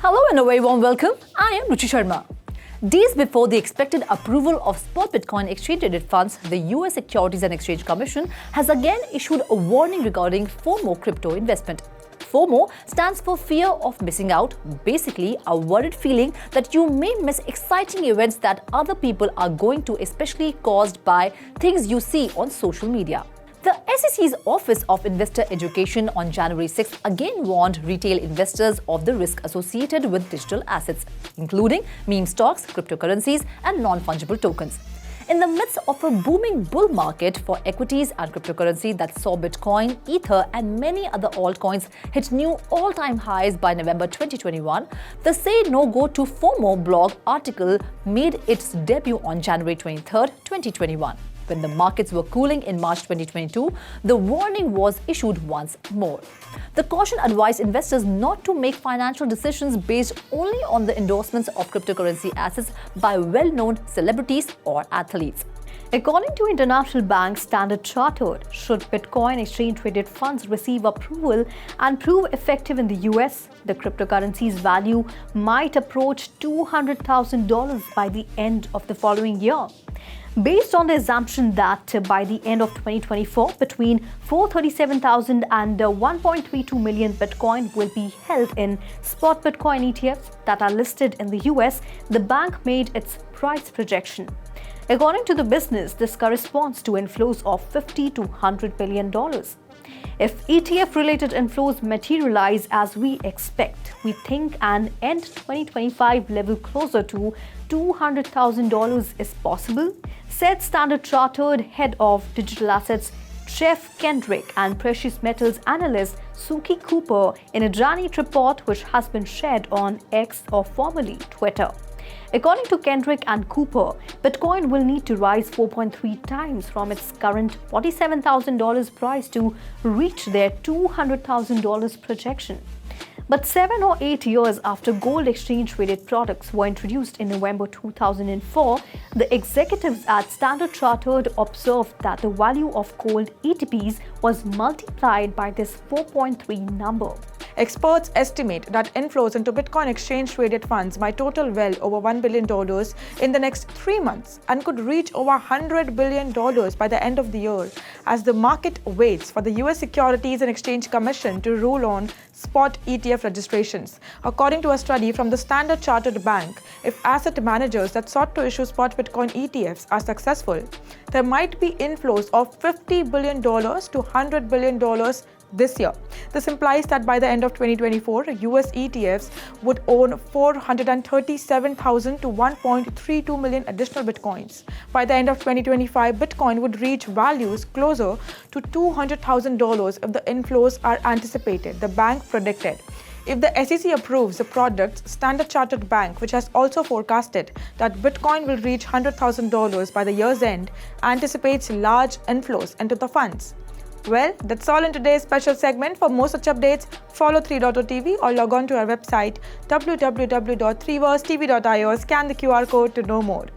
Hello and a very warm welcome. I am Ruchi Sharma. Days before the expected approval of spot Bitcoin exchange-traded funds, the US Securities and Exchange Commission has again issued a warning regarding FOMO crypto investment. FOMO stands for fear of missing out, basically a worried feeling that you may miss exciting events that other people are going to, especially caused by things you see on social media. The SEC's Office of Investor Education on January 6 again warned retail investors of the risk associated with digital assets, including meme stocks, cryptocurrencies, and non-fungible tokens. In the midst of a booming bull market for equities and cryptocurrency that saw Bitcoin, Ether, and many other altcoins hit new all-time highs by November 2021, the Say No Go to FOMO blog article made its debut on January 23, 2021. When the markets were cooling in March 2022, the warning was issued once more. The caution advised investors not to make financial decisions based only on the endorsements of cryptocurrency assets by well-known celebrities or athletes. According to international bank Standard Chartered, should Bitcoin exchange-traded funds receive approval and prove effective in the US, the cryptocurrency's value might approach $200,000 by the end of the following year. Based on the assumption that by the end of 2024, between 437,000 and 1.32 million Bitcoin will be held in spot Bitcoin ETFs that are listed in the US, the bank made its price projection. According to the business, this corresponds to inflows of $50 to $100 billion. If ETF-related inflows materialize as we expect, we think an end 2025 level closer to $200,000 is possible, said Standard Chartered head of digital assets Jeff Kendrick and precious metals analyst Suki Cooper in a January report which has been shared on X or formerly Twitter. According to Kendrick and Cooper, Bitcoin will need to rise 4.3 times from its current $47,000 price to reach their $200,000 projection. But 7 or 8 years after gold exchange-traded products were introduced in November 2004, the executives at Standard Chartered observed that the value of gold ETPs was multiplied by this 4.3 number. Experts estimate that inflows into Bitcoin exchange-traded funds might total well over $1 billion in the next 3 months and could reach over $100 billion by the end of the year as the market waits for the US Securities and Exchange Commission to rule on spot ETF registrations. According to a study from the Standard Chartered Bank, if asset managers that sought to issue spot Bitcoin ETFs are successful, there might be inflows of $50 billion to $100 billion this year. This implies that by the end of 2024, US ETFs would own 437,000 to 1.32 million additional Bitcoins. By the end of 2025, Bitcoin would reach values closer to $200,000 if the inflows are anticipated, the bank predicted. If the SEC approves the products, Standard Chartered Bank, which has also forecasted that Bitcoin will reach $100,000 by the year's end, anticipates large inflows into the funds. Well, that's all in today's special segment. For more such updates, follow 3.0TV or log on to our website www.3versetv.io. Scan the QR code to know more.